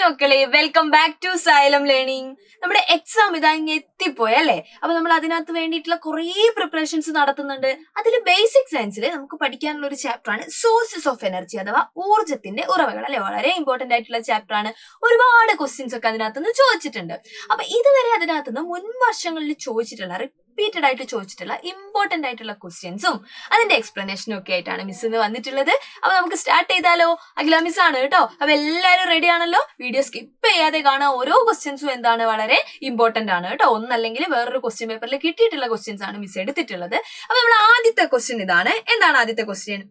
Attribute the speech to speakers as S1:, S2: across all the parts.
S1: മക്കളെ, welcome back to Xylem learning. നമ്മുടെ exam ഇതാ ഇങ്ങ് എത്തിപ്പോയി അല്ലേ. അപ്പൊ നമ്മൾ അതിനകത്ത് വേണ്ടിയിട്ടുള്ള കുറേ പ്രിപ്പറേഷൻസ് നടത്തുന്നുണ്ട്. അതിൽ ബേസിക് സയൻസിൽ നമുക്ക് പഠിക്കാനുള്ള ഒരു ചാപ്റ്റർ ആണ് സോഴ്സസ് ഓഫ് എനർജി അഥവാ ഊർജ്ജത്തിന്റെ ഉറവകൾ അല്ലെ. വളരെ ഇമ്പോർട്ടന്റ് ആയിട്ടുള്ള ചാപ്റ്റർ ആണ്. ഒരുപാട് ക്വസ്റ്റ്യൻസ് ഒക്കെ അതിനകത്ത് നിന്ന് ചോദിച്ചിട്ടുണ്ട്. അപ്പൊ ഇതുവരെ അതിനകത്ത് നിന്ന് മുൻ വർഷങ്ങളിൽ ചോദിച്ചിട്ടുള്ള റിപ്പീറ്റഡ് ആയിട്ട് ചോദിച്ചിട്ടുള്ള ഇമ്പോർട്ടന്റ് ആയിട്ടുള്ള ക്വസ്റ്റ്യൻസും അതിന്റെ എക്സ്പ്ലനേഷനും ഒക്കെ ആയിട്ടാണ് മിസ് ഇന്ന് വന്നിട്ടുള്ളത്. അപ്പൊ നമുക്ക് സ്റ്റാർട്ട് ചെയ്താലോ? അഖില മിസ് ആണ് കേട്ടോ. അപ്പൊ എല്ലാവരും റെഡി ആണല്ലോ? വീഡിയോ സ്കിപ്പ് ചെയ്യാതെ കാണാൻ. ഓരോ ക്വസ്റ്റ്യൻസും എന്താണ് വളരെ ഇമ്പോർട്ടന്റ് ആണ് കേട്ടോ. ഒന്നല്ലെങ്കിൽ വേറൊരു ക്വസ്റ്റ്യൻ പേപ്പറിൽ കിട്ടിയിട്ടുള്ള ക്വസ്റ്റ്യൻസ് ആണ് മിസ് എടുത്തിട്ടുള്ളത്. അപ്പൊ നമ്മൾ ആദ്യത്തെ ക്വസ്റ്റ്യൻ ഇതാണ്. എന്താണ് ആദ്യത്തെ question?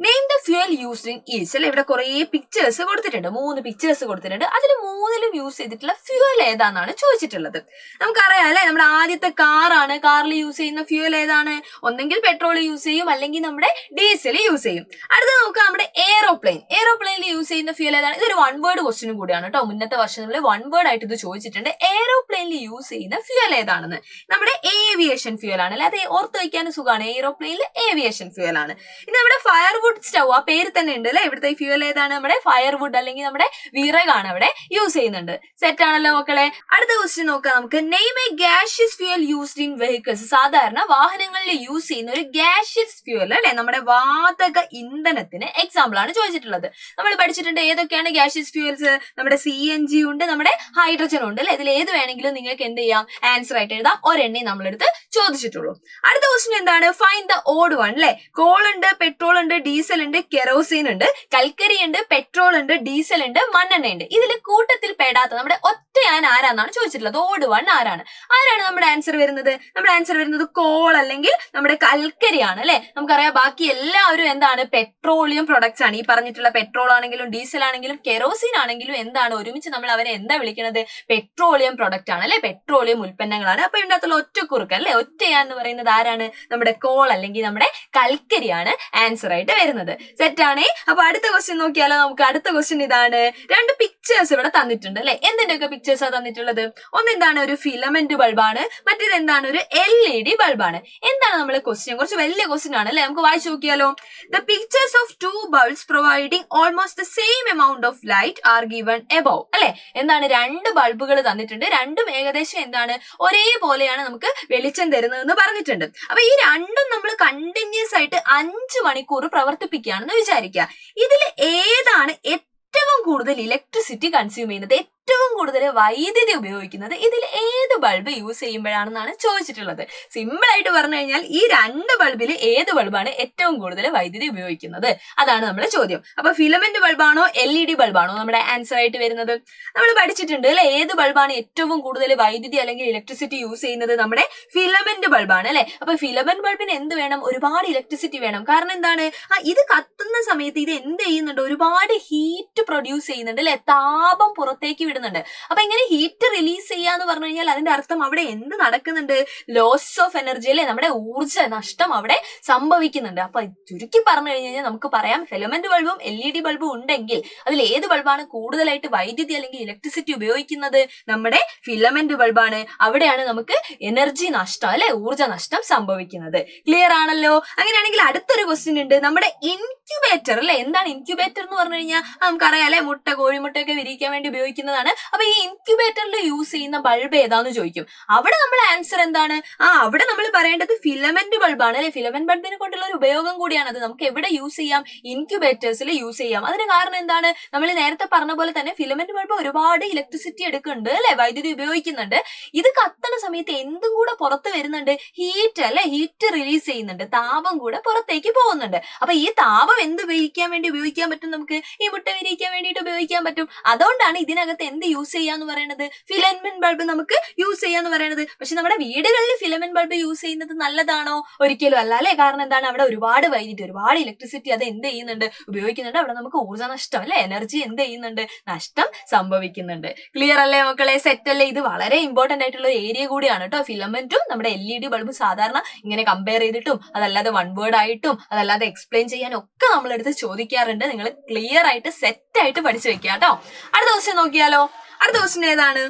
S1: Name the fuel used in each അല്ലെ. ഇവിടെ കുറെ പിക്ചേഴ്സ് കൊടുത്തിട്ടുണ്ട്, 3 പിക്ചേഴ്സ് കൊടുത്തിട്ടുണ്ട്. അതിൽ 3ലും യൂസ് ചെയ്തിട്ടുള്ള ഫ്യൂൽ ഏതാണെന്നാണ് ചോദിച്ചിട്ടുള്ളത്. നമുക്കറിയാം അല്ലെ, നമ്മുടെ ആദ്യത്തെ കാറാണ്. കാറിൽ യൂസ് ചെയ്യുന്ന ഫ്യൂൽ ഏതാണ്? ഒന്നെങ്കിൽ പെട്രോൾ യൂസ് ചെയ്യും, അല്ലെങ്കിൽ നമ്മുടെ ഡീസൽ യൂസ് ചെയ്യും. അടുത്ത നോക്കാം, നമ്മുടെ എയറോപ്ലെയിനിൽ യൂസ് ചെയ്യുന്ന ഫ്യൂൽ ഏതാണ്? ഇതൊരു 1 വേർഡ് ക്വസ്റ്റ്യനും കൂടിയാണ് കേട്ടോ. മുന്നത്തെ വർഷങ്ങളിൽ 1 വേർഡ് ആയിട്ട് ഇത് ചോദിച്ചിട്ടുണ്ട്. എയറോപ്ലെയിനിൽ യൂസ് ചെയ്യുന്ന ഫ്യൂൽ ഏതാണെന്ന്? നമ്മുടെ ഏവിയേഷൻ ഫ്യൂൽ ആണ് അല്ലെ. അത് ഓർത്ത് വയ്ക്കാൻ സുഖമാണ്. എയറോപ്ലെയിനിൽ ഏവിയേഷൻ ഫ്യൂൽ ആണ്. ഇനി നമ്മുടെ ഫയർവുഡ് സ്റ്റവ്, ആ പേര് തന്നെ ഉണ്ട് അല്ലെ. ഇവിടുത്തെ ഫ്യൂൽ ഏതാണ്? നമ്മുടെ ഫയർവുഡ് അല്ലെങ്കിൽ നമ്മുടെ വിറകാണ് അവിടെ യൂസ് ചെയ്യുന്നുണ്ട്. സെറ്റ് ആണല്ലോ മക്കളെ. അടുത്ത ക്വസ്റ്റ്യൻ നോക്കാം നമുക്ക്. Name A gaseous fuel used in vehicles. സാധാരണ വാഹനങ്ങളിൽ യൂസ് ചെയ്യുന്ന ഒരു ഗ്യാഷ്യസ് ഫ്യൂൽ അല്ലെ, നമ്മുടെ വാതക ഇന്ധനത്തിന് എക്സാമ്പിൾ ആണ് ചോദിച്ചിട്ടുള്ളത്. നമ്മൾ പഠിച്ചിട്ടുണ്ട് ഏതൊക്കെയാണ് ഗ്യാഷ്യസ് ഫ്യൂൽസ്. നമ്മുടെ CNG ഉണ്ട്, നമ്മുടെ ഹൈഡ്രജൻ ഉണ്ട് അല്ലെ. ഇതിൽ ഏത് വേണമെങ്കിലും നിങ്ങൾക്ക് എന്ത് ചെയ്യാം, ആൻസർ ആയിട്ട് എഴുതാം. ഒരെണ്ണേ നമ്മളെടുത്ത് ചോദിച്ചിട്ടുള്ളൂ. അടുത്ത ക്വസ്റ്റ്യൻ എന്താണ്? ഫൈൻഡ് ദ ഓഡ് വൺ അല്ലെ. കോൾ ഉണ്ട്, പെട്രോൾ ഉണ്ട്, ഡീസൽ ഉണ്ട്, കെറോസിൻ ഉണ്ട്, കൽക്കരി ഉണ്ട്, പെട്രോൾ ഉണ്ട്, ഡീസൽ ഉണ്ട്, മണ്ണെണ്ണ ഉണ്ട്. ഇതിൽ കൂട്ടത്തിൽ പെടാത്ത നമ്മുടെ ഒറ്റയാൻ ആരാന്നാണ് ചോദിച്ചിട്ടുള്ളത്. ഓഡ് വൺ ആരാണ് നമ്മുടെ ആൻസർ വരുന്നത്? നമ്മുടെ ആൻസർ വരുന്നത് കോൾ അല്ലെങ്കിൽ നമ്മുടെ കൽക്കരിയാണ് അല്ലെ. നമുക്കറിയാം ബാക്കി എല്ലാവരും എന്താണ്, പെട്രോളിയം പ്രൊഡക്ട്സ് ആണ്. ഈ പറഞ്ഞിട്ടുള്ള പെട്രോൾ ആണെങ്കിലും ഡീസൽ ആണെങ്കിലും കെറോസിൻ ആണെങ്കിലും എന്താണ്, ഒരുമിച്ച് നമ്മൾ അവരെ എന്താ വിളിക്കുന്നത്? പെട്രോളിയം പ്രൊഡക്റ്റ് ആണ് അല്ലെ, പെട്രോളിയം ഉൽപ്പന്നങ്ങളാണ്. അപ്പൊ ഇതിനകത്തുള്ള ഒറ്റക്കുറുക്ക് അല്ലെ, ഒറ്റയാൻ എന്ന് പറയുന്നത് ആരാണ്? നമ്മുടെ കോൾ അല്ലെങ്കിൽ നമ്മുടെ കൽക്കരിയാണ് ആൻസർ ആയിട്ട് വരുന്നത്. സെറ്റ് ആണേ. അപ്പൊ അടുത്ത ക്വസ്റ്റ്യൻ നോക്കിയാലോ നമുക്ക്. അടുത്ത ക്വസ്റ്റ്യൻ ഇതാണ്. 2 പിക്ചേഴ്സ് ഇവിടെ തന്നിട്ടുണ്ട് അല്ലെ. എന്തിന്റെയൊക്കെ പിക്ചേഴ്സ് ആ തന്നിട്ടുള്ളത്? ഒന്നെന്താണ്, ഒരു ഫിലമെന്റ് ബൾബാണ്. മറ്റേത് എന്താണ്, ഒരു LED ബൾബാണ്. എന്താണ് നമ്മളെ ക്വസ്റ്റ്യൻ? കുറച്ച് വലിയ ക്വസ്റ്റ്യൻ ആണ് അല്ലെ. നമുക്ക് വായിച്ചു നോക്കിയാലോ. The pictures of 2 bulbs providing almost the same amount of light are given above അല്ലെ. എന്താണ്, 2 ബൾബുകൾ തന്നിട്ടുണ്ട്. രണ്ടും ഏകദേശം എന്താണ്, ഒരേപോലെയാണ് നമുക്ക് വെളിച്ചം തരുന്നതെന്ന് പറഞ്ഞിട്ടുണ്ട്. അപ്പൊ ഈ രണ്ടും നമ്മൾ കണ്ടിന്യൂസ് ആയിട്ട് 5 മണിക്കൂർ പ്രവർത്തിപ്പിക്കുകയാണെന്ന് വിചാരിക്കുക. ഇതിൽ ഏതാണ് ഏറ്റവും കൂടുതൽ ഇലക്ട്രിസിറ്റി കൺസ്യൂം ചെയ്യുന്നത്, ഏറ്റവും കൂടുതൽ വൈദ്യുതി ഉപയോഗിക്കുന്നത്? ഇതിൽ ഏത് ബൾബ് യൂസ് ചെയ്യുമ്പോഴാണെന്നാണ് ചോദിച്ചിട്ടുള്ളത്. സിമ്പിൾ ആയിട്ട് പറഞ്ഞു കഴിഞ്ഞാൽ ഈ 2 ബൾബിൽ ഏത് ബൾബാണ് ഏറ്റവും കൂടുതൽ വൈദ്യുതി ഉപയോഗിക്കുന്നത്? അതാണ് നമ്മുടെ ചോദ്യം. അപ്പൊ ഫിലമെന്റ് ബൾബാണോ LED ബൾബാണോ നമ്മുടെ ആൻസർ ആയിട്ട് വരുന്നത്? നമ്മൾ പഠിച്ചിട്ടുണ്ട് അല്ലെ, ഏത് ബൾബാണ് ഏറ്റവും കൂടുതൽ വൈദ്യുതി അല്ലെങ്കിൽ ഇലക്ട്രിസിറ്റി യൂസ് ചെയ്യുന്നത്? നമ്മുടെ ഫിലമെന്റ് ബൾബാണ് അല്ലെ. അപ്പൊ ഫിലമെന്റ് ബൾബിന് എന്ത് വേണം? ഒരുപാട് ഇലക്ട്രിസിറ്റി വേണം. കാരണം എന്താണ്, ഇത് കത്തുന്ന സമയത്ത് ഇത് എന്ത് ചെയ്യുന്നുണ്ട്? ഒരുപാട് ഹീറ്റ് പ്രൊഡ്യൂസ് ചെയ്യുന്നുണ്ട് അല്ലെ, താപം പുറത്തേക്ക് വിടുന്നുണ്ട്. അപ്പൊ ഇങ്ങനെ ഹീറ്റ് റിലീസ് ചെയ്യാന്ന് പറഞ്ഞു കഴിഞ്ഞാൽ അതിന്റെ അർത്ഥം അവിടെ എന്ത് നടക്കുന്നുണ്ട്? ലോസ് ഓഫ് എനർജി അല്ലെ, നമ്മുടെ ഊർജ്ജ നഷ്ടം അവിടെ സംഭവിക്കുന്നുണ്ട്. അപ്പൊ ചുരുക്കി പറഞ്ഞു കഴിഞ്ഞാൽ നമുക്ക് പറയാം, ഫിലമെന്റ് ബൾബും LED ബൾബും ഉണ്ടെങ്കിൽ അതിൽ ഏത് ബൾബാണ് കൂടുതലായിട്ട് വൈദ്യുതി അല്ലെങ്കിൽ ഇലക്ട്രിസിറ്റി ഉപയോഗിക്കുന്നത്? നമ്മുടെ ഫിലമെന്റ് ബൾബാണ്. അവിടെയാണ് നമുക്ക് എനർജി നഷ്ടം അല്ലെ, ഊർജ്ജ നഷ്ടം സംഭവിക്കുന്നത്. ക്ലിയർ ആണല്ലോ. അങ്ങനെയാണെങ്കിൽ അടുത്തൊരു ക്വസ്റ്റ്യൻ ഉണ്ട്. നമ്മുടെ ഇൻക്യുബേറ്റർ അല്ലെ. എന്താണ് ഇൻക്യുബേറ്റർ എന്ന് പറഞ്ഞു കഴിഞ്ഞാൽ നമുക്കറിയാം അല്ലെ, കോഴിമുട്ടയൊക്കെ വിരിയിക്കാൻ വേണ്ടി ഉപയോഗിക്കുന്നതാണ്. അപ്പൊ ഈ ഇൻക്യുബേറ്ററിൽ യൂസ് ചെയ്യുന്ന ബൾബ് ഏതാന്ന് ചോദിക്കും. അവിടെ നമ്മുടെ ആൻസർ എന്താണ്? അവിടെ നമ്മൾ പറയേണ്ടത് ഫിലമെന്റ് ബൾബാണ് അല്ലെ. ഫിലമെന്റ് ബൾബിനെ കൊണ്ടുള്ള ഒരു ഉപയോഗം കൂടിയാണ് അത്. നമുക്ക് എവിടെ യൂസ് ചെയ്യാം? ഇൻക്യുബേറ്റേഴ്സിൽ യൂസ് ചെയ്യാം. അതിന് കാരണം എന്താണ്? നമ്മൾ നേരത്തെ പറഞ്ഞ പോലെ തന്നെ ഫിലമെന്റ് ബൾബ് ഒരുപാട് ഇലക്ട്രിസിറ്റി എടുക്കുന്നുണ്ട് അല്ലെ, വൈദ്യുതി ഉപയോഗിക്കുന്നുണ്ട്. ഇത് കത്തണ സമയത്ത് എന്തും കൂടെ പുറത്ത് വരുന്നുണ്ട്? ഹീറ്റ് അല്ലെ, ഹീറ്റ് റിലീസ് ചെയ്യുന്നുണ്ട്. താപം കൂടെ പുറത്തേക്ക് പോകുന്നുണ്ട്. അപ്പൊ ഈ താപം എന്ത് ഉപയോഗിക്കാൻ വേണ്ടി ഉപയോഗിക്കാൻ പറ്റും? നമുക്ക് ഈ മുട്ട വിരിയിക്കാൻ വേണ്ടിയിട്ട് ഉപയോഗിക്കാൻ പറ്റും. അതുകൊണ്ടാണ് ഇതിനകത്ത് എന്ത് യൂസ് ചെയ്യാന്ന് പറയുന്നത്? ഫിലമെന്റ് ബൾബ് നമുക്ക് യൂസ് ചെയ്യാന്ന് പറയുന്നത്. പക്ഷെ നമ്മുടെ വീടുകളിൽ ഫിലമെന്റ് ബൾബ് യൂസ് ചെയ്യുന്നത് നല്ലതാണോ? ഒരിക്കലും അല്ല അല്ലെ. കാരണം എന്താണ്, അവിടെ ഒരുപാട് വൈദ്യുതി, ഒരുപാട് ഇലക്ട്രിസിറ്റി അത് എന്ത് ചെയ്യുന്നുണ്ട്? ഉപയോഗിക്കുന്നുണ്ട്. അവിടെ നമുക്ക് ഊർജ്ജ നഷ്ടം അല്ലെ, എനർജി എന്ത് ചെയ്യുന്നുണ്ട്? നഷ്ടം സംഭവിക്കുന്നുണ്ട്. ക്ലിയർ അല്ലേ മക്കളെ? സെറ്റ് അല്ലേ? ഇത് വളരെ ഇമ്പോർട്ടന്റ് ആയിട്ടുള്ള ഒരു ഏരിയ കൂടിയാണ് കേട്ടോ. ഫിലമെന്റും നമ്മുടെ LED ബൾബും സാധാരണ ഇങ്ങനെ കമ്പയർ ചെയ്തിട്ടും അതല്ലാതെ 1 വേർഡ് ആയിട്ടും അതല്ലാതെ എക്സ്പ്ലെയിൻ ചെയ്യാനും ഒക്കെ നമ്മളെടുത്ത് ചോദിക്കാറുണ്ട്. നിങ്ങൾ ക്ലിയർ ആയിട്ട് സെറ്റ് ആയിട്ട് പഠിച്ചു വെക്കുക കേട്ടോ. അടുത്ത ക്വസ്റ്റ്യൻ നോക്കിയാലോ. അടുത്ത ക്വസ്റ്റ്യൻ ഏതാണ്?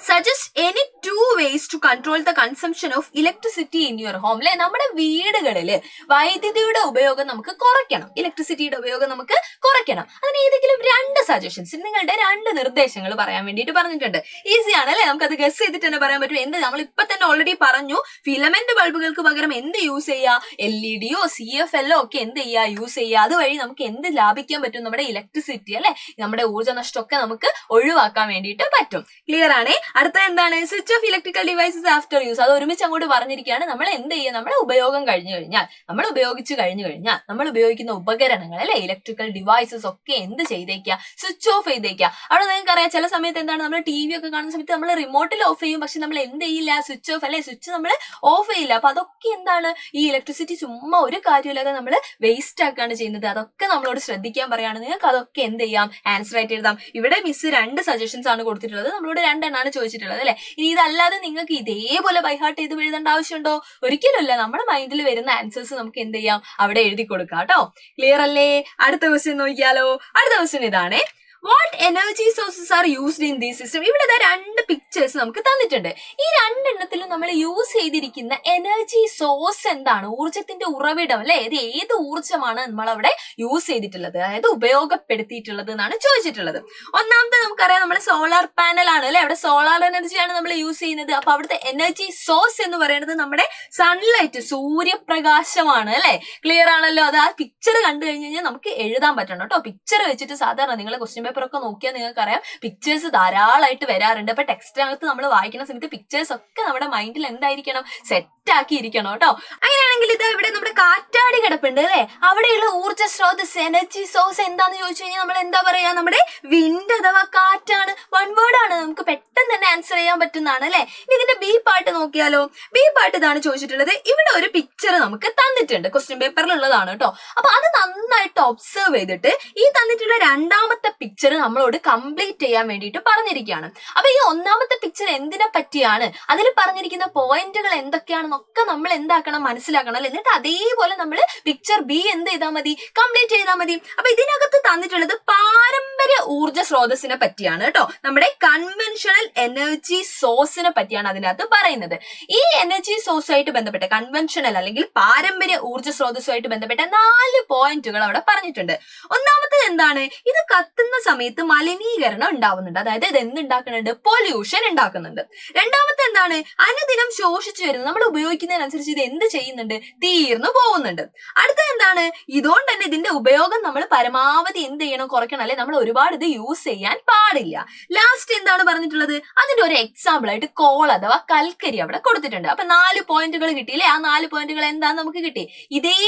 S1: Suggest any 2 ways to control the consumption of electricity in your home. അല്ലെ, നമ്മുടെ വീടുകളില് വൈദ്യുതിയുടെ ഉപയോഗം നമുക്ക് കുറയ്ക്കണം, ഇലക്ട്രിസിറ്റിയുടെ ഉപയോഗം നമുക്ക് കുറയ്ക്കണം. അതിന് ഏതെങ്കിലും 2 സജഷൻസ്, നിങ്ങളുടെ 2 നിർദ്ദേശങ്ങൾ പറയാൻ വേണ്ടിയിട്ട് പറഞ്ഞിട്ടുണ്ട്. ഈസിയാണ് അല്ലെ, നമുക്കത് ഗസ് ചെയ്തിട്ട് തന്നെ പറയാൻ പറ്റും. എന്ത് നമ്മൾ ഇപ്പൊ തന്നെ ഓൾറെഡി പറഞ്ഞു, ഫിലമെന്റ് ബൾബുകൾക്ക് പകരം എന്ത് യൂസ് ചെയ്യുക, LED-യോ CFL-ഓ ഒക്കെ എന്ത് ചെയ്യുക, യൂസ് ചെയ്യുക. അതുവഴി നമുക്ക് എന്ത് ലാഭിക്കാൻ പറ്റും, നമ്മുടെ ഇലക്ട്രിസിറ്റി അല്ലെ, നമ്മുടെ ഊർജ്ജ നഷ്ടമൊക്കെ നമുക്ക് ഒഴിവാക്കാൻ വേണ്ടിയിട്ട് പറ്റും. ക്ലിയർ ആണേ. അടുത്ത എന്താണ്, switch off electrical devices after use. അത് ഒരുമിച്ച് അങ്ങോട്ട് പറഞ്ഞിരിക്കുകയാണ്. നമ്മൾ എന്ത് ചെയ്യുക, നമ്മുടെ ഉപയോഗം കഴിഞ്ഞു കഴിഞ്ഞാൽ, നമ്മൾ ഉപയോഗിക്കുന്ന ഉപകരണങ്ങൾ അല്ലെ, ഇലക്ട്രിക്കൽ ഡിവൈസസ് ഒക്കെ എന്ത് ചെയ്തേക്കുക, സ്വിച്ച് ഓഫ് ചെയ്തേക്കുക. അവിടെ നിങ്ങൾക്ക് അറിയാം, ചില സമയത്ത് എന്താണ്, നമ്മൾ TV ഒക്കെ കാണുന്ന സമയത്ത് നമ്മൾ റിമോട്ടിൽ ഓഫ് ചെയ്യും, പക്ഷെ നമ്മൾ എന്ത് ചെയ്യില്ല, സ്വിച്ച് ഓഫ് അല്ലെ, സ്വിച്ച് നമ്മൾ ഓഫ് ചെയ്യില്ല. അപ്പൊ അതൊക്കെ എന്താണ്, ഈ ഇലക്ട്രിസിറ്റി ചുമ്മാ ഒരു കാര്യമില്ലാതെ നമ്മൾ വേസ്റ്റ് ആക്കാണ് ചെയ്യുന്നത്. അതൊക്കെ നമ്മളോട് ശ്രദ്ധിക്കാൻ പറയാണ്. നിങ്ങൾക്ക് അതൊക്കെ എന്ത് ചെയ്യാം, ആൻസർ ആയിട്ട് എഴുതാം. ഇവിടെ മിസ് 2 സജഷൻസ് ആണ് കൊടുത്തിട്ടുള്ളത്, നമ്മളോട് 2 എണ്ണാണ് ചോദിച്ചിട്ടുള്ളത് അല്ലെ. ഇനി ഇതല്ലാതെ നിങ്ങൾക്ക് ഇതേപോലെ ബൈഹാർട്ട് ചെയ്ത് എഴുതേണ്ട ആവശ്യമുണ്ടോ? ഒരിക്കലുമില്ല. നമ്മുടെ മൈൻഡിൽ വരുന്ന ആൻസേഴ്സ് നമുക്ക് എന്ത് ചെയ്യാം, അവിടെ എഴുതി കൊടുക്കാം കേട്ടോ. ക്ലിയർ അല്ലേ? അടുത്ത ക്വസ്റ്റ്യൻ നോക്കിയാലോ. അടുത്ത ക്വസ്റ്റ്യൻ ഇതാണ്, what energy sources are used in these system. ഇവിടെ 2 പിക്ചേഴ്സ് നമുക്ക് തന്നിട്ടുണ്ട്. ഈ 2 എണ്ണത്തിലും നമ്മൾ യൂസ് ചെയ്തിരിക്കുന്ന എനർജി സോഴ്സ് എന്താണ്, ഊർജത്തിന്റെ ഉറവിടം അല്ലെ, ഏത് ഊർജ്ജമാണ് നമ്മൾ അവിടെ യൂസ് ചെയ്തിട്ടുള്ളത്, അതായത് ഉപയോഗപ്പെടുത്തിയിട്ടുള്ളത് എന്നാണ് ചോദിച്ചിട്ടുള്ളത്. ഒന്നാമത്തെ നമുക്കറിയാം, നമ്മുടെ സോളാർ പാനൽ ആണ് അല്ലെ, അവിടെ സോളാർ എനർജിയാണ് നമ്മൾ യൂസ് ചെയ്യുന്നത്. അപ്പൊ അവിടുത്തെ എനർജി സോഴ്സ് എന്ന് പറയുന്നത് നമ്മുടെ സൺലൈറ്റ്, സൂര്യപ്രകാശമാണ് അല്ലെ. ക്ലിയർ ആണല്ലോ. അത് ആ പിക്ചർ കണ്ടു കഴിഞ്ഞ് കഴിഞ്ഞാൽ നമുക്ക് എഴുതാൻ പറ്റണം കേട്ടോ. പിക്ചർ വെച്ചിട്ട് സാധാരണ നിങ്ങൾ ക്വസ്റ്റ്യൻ ഒക്കെ നോക്കിയാൽ നിങ്ങൾക്ക് അറിയാം, പിക്ചേഴ്സ് ധാരാളമായിട്ട് വരാറുണ്ട്. അപ്പൊ ടെക്സ്റ്റിനകത്ത് നമ്മൾ വായിക്കുന്ന സമയത്ത് പിക്ചേഴ്സ് ഒക്കെ നമ്മുടെ മൈൻഡിൽ എന്തായിരിക്കണം, സെറ്റ് ആക്കിയിരിക്കണം കേട്ടോ. അങ്ങനെയാണെങ്കിൽ ഇത് ഇവിടെ നമ്മുടെ കാറ്റാടി കിടപ്പുണ്ട് അല്ലെ, അവിടെയുള്ള ഊർജ്ജ സ്രോതസ്, എനർജി സോഴ്സ് എന്താന്ന് ചോദിച്ചു കഴിഞ്ഞാൽ നമ്മൾ എന്താ പറയാ, നമ്മുടെ വിൻഡ് അഥവാ കാറ്റാണ്. 1 വേർഡ് ആണ്, നമുക്ക് പെട്ടെന്ന് തന്നെ ആൻസർ ചെയ്യാൻ പറ്റുന്നതാണ് അല്ലെ. ഇനി ഇതിന്റെ ബി പാർട്ട് നോക്കിയാലോ. ബി പാർട്ട് ഇതാണ് ചോദിച്ചിട്ടുള്ളത്. ഇവിടെ ഒരു പിക്ചർ നമുക്ക് തന്നിട്ടുണ്ട്, ക്വസ്റ്റ്യൻ പേപ്പറിലുള്ളതാണ് കേട്ടോ. അപ്പൊ അത് നന്നായിട്ട് ഒബ്സർവ് ചെയ്തിട്ട് ഈ തന്നിട്ടുള്ള 2ാമത്തെ പിക്ചർ നമ്മളോട് കംപ്ലീറ്റ് ചെയ്യാൻ വേണ്ടിയിട്ട് പറഞ്ഞിരിക്കുകയാണ്. അപ്പൊ ഈ 1ാമത്തെ പിക്ചർ എന്തിനെ പറ്റിയാണ്, അതിൽ പറഞ്ഞിരിക്കുന്ന പോയിന്റുകൾ എന്തൊക്കെയാണെന്നൊക്കെ നമ്മൾ എന്താക്കണം, മനസ്സിലാക്കണം അല്ലെ. എന്നിട്ട് അതേപോലെ നമ്മൾ പിക്ചർ ബി എന്ത് ചെയ്താൽ മതി, കംപ്ലീറ്റ് ചെയ്താൽ മതി. അപ്പൊ ഇതിനകത്ത് തന്നിട്ടുള്ളത് പാരമ്പര്യ ഊർജ്ജ സ്രോതസ്സിനെ പറ്റിയാണ് കേട്ടോ. നമ്മുടെ കൺവെൻഷണൽ എനർജി സോഴ്സിനെ പറ്റിയാണ് അതിനകത്ത് പറയുന്നത്. ഈ എനർജി സോഴ്സുമായിട്ട് ബന്ധപ്പെട്ട കൺവെൻഷണൽ അല്ലെങ്കിൽ പാരമ്പര്യ ഊർജ്ജ സ്രോതസ്സുമായിട്ട് ബന്ധപ്പെട്ട 4 പോയിന്റുകൾ അവിടെ പറഞ്ഞിട്ടുണ്ട്. ഒന്നാമത്തേത് എന്താണ്, ഇത് കത്തുന്ന സമയത്ത് മലിനീകരണം ഉണ്ടാവുന്നുണ്ട്, അതായത് ഇത് എന്തുണ്ടാക്കുന്നുണ്ട്, പൊല്യൂഷൻ ഉണ്ടാക്കുന്നുണ്ട്. 2ാമത്തെ എന്താണ്, അനുദിനം ശോഷിച്ചു വരുന്നത്, നമ്മൾ ഉപയോഗിക്കുന്നതിനനുസരിച്ച് ഇത് എന്ത് ചെയ്യുന്നുണ്ട്, തീർന്നു പോകുന്നുണ്ട്. അടുത്തത് എന്താണ്, ഇതുകൊണ്ട് തന്നെ ഇതിന്റെ ഉപയോഗം നമ്മൾ പരമാവധി എന്ത് ചെയ്യണം, കുറയ്ക്കണം അല്ലെ, നമ്മൾ ഒരുപാട് ഇത് യൂസ് ചെയ്യാൻ പാടില്ല. ലാസ്റ്റ് എന്താണ് പറഞ്ഞിട്ടുള്ളത്, അതിന്റെ ഒരു എക്സാമ്പിൾ ആയിട്ട് കോൾ അഥവാ കൽക്കരി അവിടെ കൊടുത്തിട്ടുണ്ട്. അപ്പൊ 4 പോയിന്റുകൾ കിട്ടിയില്ലേ. ആ 4 പോയിന്റുകൾ എന്താന്ന് നമുക്ക് കിട്ടി. ഇതേ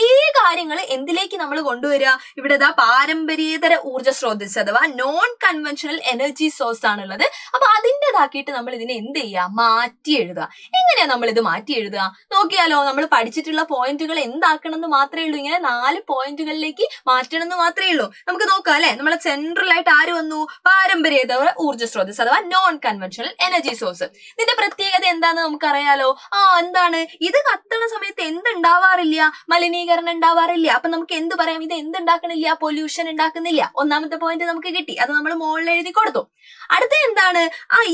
S1: കാര്യങ്ങൾ എന്തിലേക്ക് നമ്മൾ കൊണ്ടുവരിക, ഇവിടെ പാരമ്പര്യേതര ഊർജ്ജ സ്രോതസ് അഥവാ നോൺ കൺവെൻഷണൽ എനർജി സോഴ്സ് ആണുള്ളത്. അപ്പൊ അതിൻ്റെതാക്കിയിട്ട് നമ്മൾ ഇതിനെ എന്ത് ചെയ്യുക, മാറ്റി എഴുതുക. എങ്ങനെയാ നമ്മൾ ഇത് മാറ്റി എഴുതുക നോക്കിയാലോ. നമ്മൾ പഠിച്ചിട്ടുള്ള പോയിന്റുകൾ എന്താക്കണം എന്ന് മാത്രമേ ഉള്ളൂ, ഇങ്ങനെ 4 പോയിന്റുകളിലേക്ക് മാറ്റണം എന്ന് മാത്രമേ ഉള്ളൂ. നമുക്ക് നോക്കാം അല്ലെ. നമ്മളെ സെൻട്രൽ ആയിട്ട് ആര് വന്നു, പാരമ്പര്യേതര ഊർജ്ജ സ്രോതസ് അഥവാ നോൺ കൺവെൻഷണൽ എനർജി സോഴ്സ്. ഇതിന്റെ പ്രത്യേകത എന്താന്ന് നമുക്കറിയാലോ. എന്താണ്, ഇത് കത്തണ സമയത്ത് എന്തുണ്ടാവാറില്ല, മലിനീകരണം ഉണ്ടാവാറില്ല. അപ്പൊ നമുക്ക് എന്ത് പറയാം, ഇത് എന്തുണ്ടാക്കണില്ല, പൊല്യൂഷൻ ഉണ്ടാക്കുന്നില്ല. 1ാമത്തെ പോയിന്റ് നമുക്ക് കിട്ടി, അത് നമ്മൾ മുകളിൽ എഴുതി കൊടുത്തു. അടുത്ത എന്താണ്,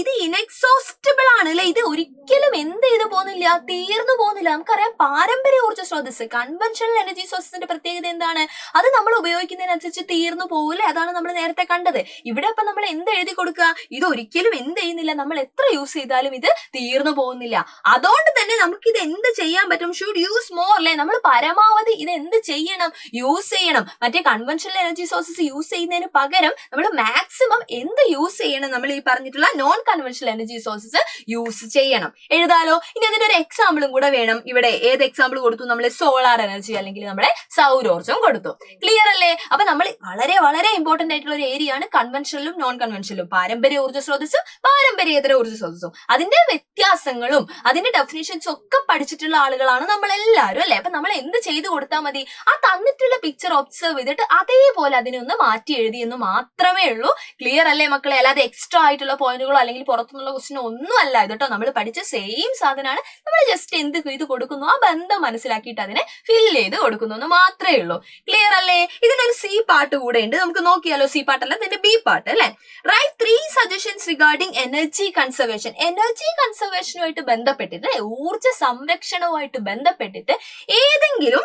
S1: ഇത് ഇൻഎക്സോസ്റ്റബിൾ ആണ് അല്ലെ, ഇത് ഒരിക്കലും എന്ത് ചെയ്തു പോകുന്നില്ല, തീർന്നു പോകുന്നില്ല. നമുക്കറിയാം പാരമ്പര്യ ഊർജ്ജ സ്രോതസ് കൺവെൻഷണൽ എനർജി സോഴ്സിന്റെ പ്രത്യേകത എന്താണ്, അത് നമ്മൾ ഉപയോഗിക്കുന്നതിനനുസരിച്ച് തീർന്നു പോകില്ലേ. അതാണ് നമ്മൾ നേരത്തെ കണ്ടത്. ഇവിടെ അപ്പൊ നമ്മൾ എന്ത് എഴുതി കൊടുക്കുക, ഇത് ഒരിക്കലും എന്ത് ചെയ്യുന്നില്ല, നമ്മൾ എത്ര യൂസ് ചെയ്താലും ഇത് തീർന്നു പോകുന്നില്ല. അതുകൊണ്ട് തന്നെ നമുക്ക് ഇത് എന്ത് ചെയ്യാൻ പറ്റും, ഷുഡ് യൂസ് മോർ അല്ലെ. നമ്മൾ പരമാവധി ഇത് എന്ത് ചെയ്യണം, യൂസ് ചെയ്യണം. മറ്റേ കൺവെൻഷണൽ എനർജി സോഴ്സസ് യൂസ് ചെയ്യുന്നതിന് പകരം നമ്മൾ മാക്സിമം എന്ത് യൂസ് ചെയ്യണം, നമ്മൾ ഈ പറഞ്ഞിട്ടുള്ള non conventional energy sources use ചെയ്യണം. എഴുതാലോ. ഇനി അതിന്റെ ഒരു എക്സാമ്പിളും കൂടെ വേണം. ഇവിടെ ഏത് എക്സാമ്പിൾ കൊടുത്തു, നമ്മൾ സോളാർ എനർജി അല്ലെങ്കിൽ നമ്മുടെ സൗരോർജ്ജം കൊടുത്തു. ക്ലിയർ അല്ലേ. അപ്പൊ നമ്മൾ വളരെ വളരെ ഇമ്പോർട്ടന്റ് ആയിട്ടുള്ള ഒരു ഏരിയ ആണ് കൺവെൻഷണലും നോൺ കൺവെൻഷണലും, പാരമ്പര്യ ഊർജ്ജ സ്രോതസ്സും പാരമ്പര്യേതര ഊർജ്ജ സ്രോതസ്സും. അതിന്റെ വ്യത്യാസങ്ങളും അതിന്റെ ഡെഫിനിഷൻസും ഒക്കെ പഠിച്ചിട്ടുള്ള ആളുകളാണ് നമ്മൾ എല്ലാവരും അല്ലെ. അപ്പൊ നമ്മൾ എന്ത് ചെയ്തു കൊടുത്താൽ മതി, ആ തന്നിട്ടുള്ള പിക്ചർ ഒബ്സർവ് ചെയ്തിട്ട് അതേപോലെ അതിനെ ഒന്ന് മാറ്റി എഴുതിയെന്ന് മാത്രമേ ഉള്ളൂ. ക്ലിയർ അല്ലേ മക്കളെ. അല്ലാതെ എക്സ്ട്രാ ആയിട്ടുള്ള പോയിന്റുകളോ അല്ലെങ്കിൽ പുറത്തുനിന്നുള്ള ക്വസ്റ്റ്യനോ ഒന്നും അല്ല ഇത് കേട്ടോ. നമ്മൾ പഠിച്ച സെയിം സാധനമാണ്. നമ്മൾ ജസ്റ്റ് എന്ത് ഇത് കൊടുക്കുന്നു, ആ ബന്ധം മനസ്സിലാക്കിയിട്ട് അതിനെ ഫിൽ ചെയ്ത് കൊടുക്കുന്നു എന്ന് മാത്രമേ ഉള്ളൂ. ക്ലിയർ അല്ലേ. ഇതിനൊരു സി പാർട്ട് കൂടെ ഉണ്ട്, നമുക്ക് നോക്കിയാലോ. സി പാർട്ട് അല്ല, ഇതിന്റെ ബി പാർട്ട് അല്ലെ. Write 3 suggestions regarding energy conservation. Energy കൺസർവേഷനുമായിട്ട് ബന്ധപ്പെട്ടിട്ട്, ഊർജ്ജ സംരക്ഷണവുമായിട്ട് ബന്ധപ്പെട്ടിട്ട് ഏതെങ്കിലും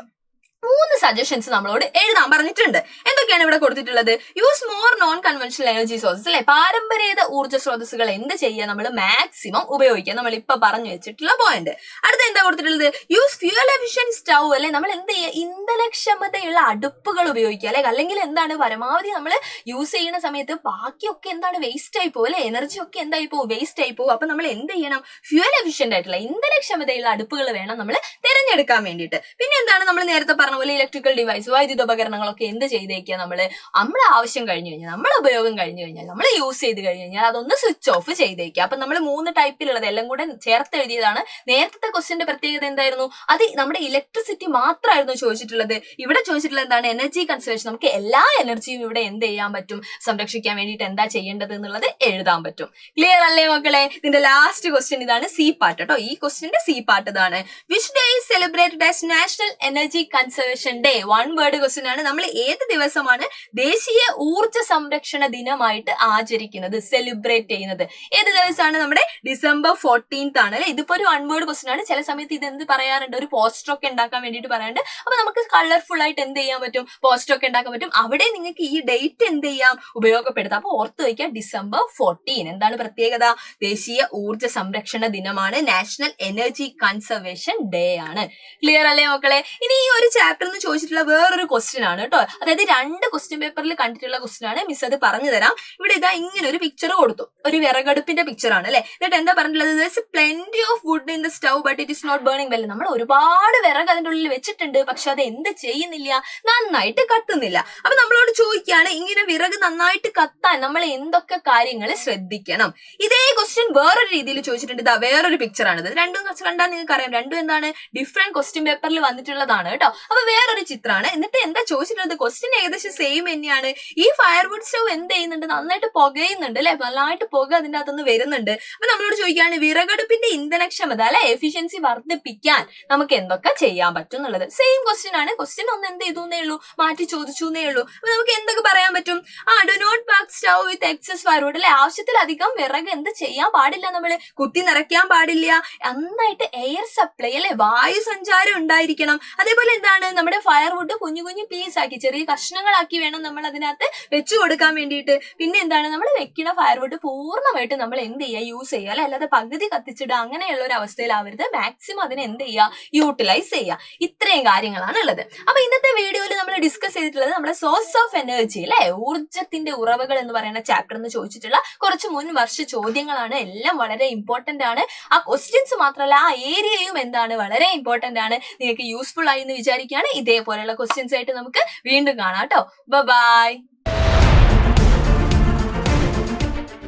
S1: 3 സജഷൻസ് നമ്മളോട് എഴുതാൻ പറഞ്ഞിട്ടുണ്ട്. എന്തൊക്കെയാണ് ഇവിടെ കൊടുത്തിട്ടുള്ളത്? Use more non conventional energy sources അല്ലെ, പാരമ്പര്യേത ഊർജ്ജ സ്രോതസ്സുകൾ എന്ത് ചെയ്യുക, നമ്മൾ മാക്സിമം ഉപയോഗിക്കുക, നമ്മൾ ഇപ്പൊ പറഞ്ഞു വെച്ചിട്ടുള്ള പോയിന്റ്. അടുത്ത എന്താ കൊടുത്തിട്ടുള്ളത്? യൂസ് ഫ്യൂവൽ എഫിഷ്യന്റ് സ്റ്റൗ അല്ലെ, നമ്മൾ എന്ത് ചെയ്യുക, ഇന്ധനക്ഷമതയുള്ള അടുപ്പുകൾ ഉപയോഗിക്കുക അല്ലെ. അല്ലെങ്കിൽ എന്താണ്, പരമാവധി നമ്മൾ യൂസ് ചെയ്യുന്ന സമയത്ത് ബാക്കിയൊക്കെ എന്താണ് വേസ്റ്റ് ആയി പോകും അല്ലെ, എനർജി ഒക്കെ എന്തായി പോകും, വേസ്റ്റ് ആയി പോകും. അപ്പൊ നമ്മൾ എന്ത് ചെയ്യണം, ഫ്യൂവൽ എഫിഷ്യന്റ് ആയിട്ടുള്ള ഇന്ധനക്ഷമതയുള്ള അടുപ്പുകൾ വേണം നമ്മൾ തിരഞ്ഞെടുക്കാൻ വേണ്ടിയിട്ട്. പിന്നെ എന്താണ്, നമ്മൾ നേരത്തെ പറഞ്ഞ പോലെ ഇലക്ട്രിക്കൽ ഡിവൈസ്, വൈദ്യുത ഉപകരണങ്ങളൊക്കെ എന്ത് ചെയ്തേക്കുക, നമ്മുടെ ആവശ്യം കഴിഞ്ഞു കഴിഞ്ഞാൽ, നമ്മുടെ ഉപയോഗം കഴിഞ്ഞു കഴിഞ്ഞാൽ, നമ്മൾ യൂസ് ചെയ്ത് കഴിഞ്ഞു കഴിഞ്ഞാൽ അതൊന്ന് സ്വിച്ച് ഓഫ് ചെയ്തേക്കുക. അപ്പൊ നമ്മൾ 3 ടൈപ്പിലുള്ളത് എല്ലാം കൂടെ ചേർത്ത് എഴുതിയതാണ്. നേരത്തെ ക്വസ്റ്റ്യന്റെ പ്രത്യേകത എന്തായിരുന്നു? അത് നമ്മുടെ ഇലക്ട്രിസിറ്റി മാത്രമായിരുന്നു ചോദിച്ചിട്ടുള്ളത്. ഇവിടെ ചോദിച്ചിട്ടുള്ളത് എന്താണ്, എനർജി കൺസർവേഷൻ. നമുക്ക് എല്ലാ എനർജിയും ഇവിടെ എന്ത് ചെയ്യാൻ പറ്റും, സംരക്ഷിക്കാൻ വേണ്ടിയിട്ട് എന്താ ചെയ്യേണ്ടത് എന്നുള്ളത് എഴുതാൻ പറ്റും. ക്ലിയർ അല്ലേ മക്കളെ? ഇതിന്റെ ലാസ്റ്റ് ക്വസ്റ്റ്യൻ ഇതാണ്, സി പാർട്ട് കേട്ടോ. ഈ ക്വസ്റ്റ്യന്റെ സി പാർട്ട് ഇതാണ്. Which day is celebrated as national energy conservation day? 1 word question ആണ്. നമ്മൾ ഏത് ദിവസമാണ് ദേശീയ ഊർജ്ജ സംരക്ഷണ ദിനമായിട്ട് ആചരിക്കുന്നത്, സെലിബ്രേറ്റ് ചെയ്യുന്നത്? ഏത് ദിവസമാണ്? നമ്മുടെ December 14th ആണ് അല്ലെ. ഇതിപ്പോ ഒരു 1 വേർഡ് ക്വസ്റ്റ്യൻ ആണ്. ചില സമയത്ത് ഇത് എന്ത് പറയാറുണ്ട്, ഒരു പോസ്റ്റർ ഒക്കെ ഉണ്ടാക്കാൻ വേണ്ടിയിട്ട് പറയാറുണ്ട്. അപ്പൊ നമുക്ക് കളർഫുൾ ആയിട്ട് എന്ത് ചെയ്യാൻ പറ്റും, പോസ്റ്റർ ഒക്കെ ഉണ്ടാക്കാൻ പറ്റും. അവിടെ നിങ്ങൾക്ക് ഈ ഡേറ്റ് എന്ത് ചെയ്യാം, ഉപയോഗപ്പെടുത്താം. അപ്പൊ ഓർത്ത് വയ്ക്കുക, December 14. എന്താണ് പ്രത്യേകത? ദേശീയ ഊർജ്ജ സംരക്ഷണ ദിനമാണ്, നാഷണൽ എനർജി കൺസർവേഷൻ ഡേ ആണ്. ക്ലിയർ അല്ലേ മക്കളെ? ഇനി ഈ ഒരു ചാപ്റ്റർ എന്ന് ചോദിച്ചിട്ടുള്ള വേറൊരു ക്വസ്റ്റ്യൻ ആണ് കേട്ടോ. അതായത് 2 ക്വസ്റ്റ്യൻ പേപ്പറിൽ കണ്ടിട്ടുള്ള ക്വസ്റ്റ്യൻ ആണ്. മിസ് അത് പറഞ്ഞു തരാം. ഇവിടെ ഇതാ ഇങ്ങനെ ഒരു പിക്ചർ കൊടുത്തു, ഒരു വിറകടുപ്പിന്റെ പിക്ചർ ആണ് അല്ലെ. എന്നിട്ട് എന്താ പറഞ്ഞിട്ടുള്ളത്? Plenty of wood in the stove but it is not burning well. നമ്മൾ ഒരുപാട് വിറക് അതിന്റെ ഉള്ളിൽ വെച്ചിട്ടുണ്ട്, പക്ഷെ അത് എന്ത് ചെയ്യുന്നില്ല, നന്നായിട്ട് കത്തുന്നില്ല. അപ്പൊ നമ്മളോട് ചോദിക്കുകയാണ്, ഇങ്ങനെ വിറക് നന്നായിട്ട് കത്താൻ നമ്മൾ എന്തൊക്കെ കാര്യങ്ങൾ ശ്രദ്ധിക്കണം? ഇതേ ക്വസ്റ്റ്യൻ വേറൊരു രീതിയിൽ ചോദിച്ചിട്ടുണ്ട്. ഇതാ വേറൊരു പിക്ചർ ആണിത്. രണ്ടും കണ്ടാൽ നിങ്ങൾക്ക് അറിയാം, രണ്ടും എന്താണ്, ഡിഫറെന്റ് ക്വസ്റ്റ്യൻ പേപ്പറിൽ വന്നിട്ടുള്ളതാണ് കേട്ടോ. അപ്പൊ വേറൊരു ചിത്രമാണ്. എന്നിട്ട് എന്താ ചോദിച്ചിട്ടുള്ളത്? ക്വസ്റ്റ്യൻ ഏകദേശം സെയിം തന്നെയാണ്. ഈ ഫയർവുഡ് സ്റ്റൗ എന്ത് ചെയ്യുന്നുണ്ട്, നന്നായിട്ട് പുകയുന്നുണ്ട് അല്ലെ, നന്നായിട്ട് പുക അതിന്റെ അകത്തുനിന്ന് വരുന്നുണ്ട്. അപ്പൊ നമ്മളോട് ചോദിക്കുകയാണ്, വിറകടുപ്പിന്റെ ഇന്ധനക്ഷമത അല്ലെ, എഫിഷ്യൻസി വർദ്ധിപ്പിക്കാൻ നമുക്ക് എന്തൊക്കെ ചെയ്യാൻ പറ്റും എന്നുള്ളത്. സെയിം ക്വസ്റ്റ്യൻ ആണ്. ക്വസ്റ്റ്യൻ ഒന്ന് എന്ത് ചെയ്തേ ഉള്ളൂ, മാറ്റി ചോദിച്ചേ ഉള്ളൂ. അപ്പൊ നമുക്ക് എന്തൊക്കെ പറയാൻ പറ്റും? Do not pack stove with excess firewood അല്ലെ, ആവശ്യത്തിലധികം വിറക് എന്ത് ചെയ്യാൻ പാടില്ല, നമ്മൾ കുത്തി നിറയ്ക്കാൻ പാടില്ല. നന്നായിട്ട് എയർ സപ്ലൈ അല്ലെ, വായു സഞ്ചാരം ഉണ്ടായിരിക്കണം. അതേപോലെ എന്താണ്, നമ്മുടെ ഫയർവുഡ് കുഞ്ഞു കുഞ്ഞു പീസാക്കി, ചെറിയ കഷ്ണങ്ങളാക്കി വേണം നമ്മൾ അതിനകത്ത് വെച്ചു കൊടുക്കാൻ വേണ്ടിയിട്ട്. പിന്നെ എന്താണ്, നമ്മൾ വെക്കുന്ന ഫയർവുഡ് പൂർണ്ണമായിട്ട് നമ്മൾ എന്ത് ചെയ്യുക, യൂസ് ചെയ്യുക അല്ലെ, അല്ലാതെ പകുതി കത്തിച്ചിടുക അങ്ങനെയുള്ള ഒരു അവസ്ഥയിലാവരുത്. മാക്സിമം അതിനെ എന്ത് ചെയ്യുക, യൂട്ടിലൈസ് ചെയ്യുക. ഇത്രയും കാര്യങ്ങളാണ് ഉള്ളത്. അപ്പൊ ഇന്നത്തെ വീഡിയോയിൽ നമ്മൾ ഡിസ്കസ് ചെയ്തിട്ടുള്ളത് നമ്മുടെ സോഴ്സ് ഓഫ് എനർജി അല്ലെ, ഊർജ്ജത്തിന്റെ ഉറവകൾ എന്ന് പറയുന്ന ചാപ്റ്റർ എന്ന് ചോദിച്ചിട്ടുള്ള കുറച്ച് മുൻ വർഷ ചോദ്യങ്ങളാണ്. എല്ലാം വളരെ ഇമ്പോർട്ടന്റ് ആണ്. ആ ക്വസ്റ്റ്യൻസ് മാത്രമല്ല, ആ ഏരിയയും എന്താണ്, വളരെ ഇമ്പോർട്ടന്റ് ആണ്. നിങ്ങൾക്ക് യൂസ്ഫുൾ ആയി എന്ന് വിചാരിക്കുകയാണ്. ഇതേപോലെയുള്ള ക്വസ്റ്റ്യൻസ് ആയിട്ട് നമുക്ക് വീണ്ടും കാണാം കേട്ടോ. ബൈ.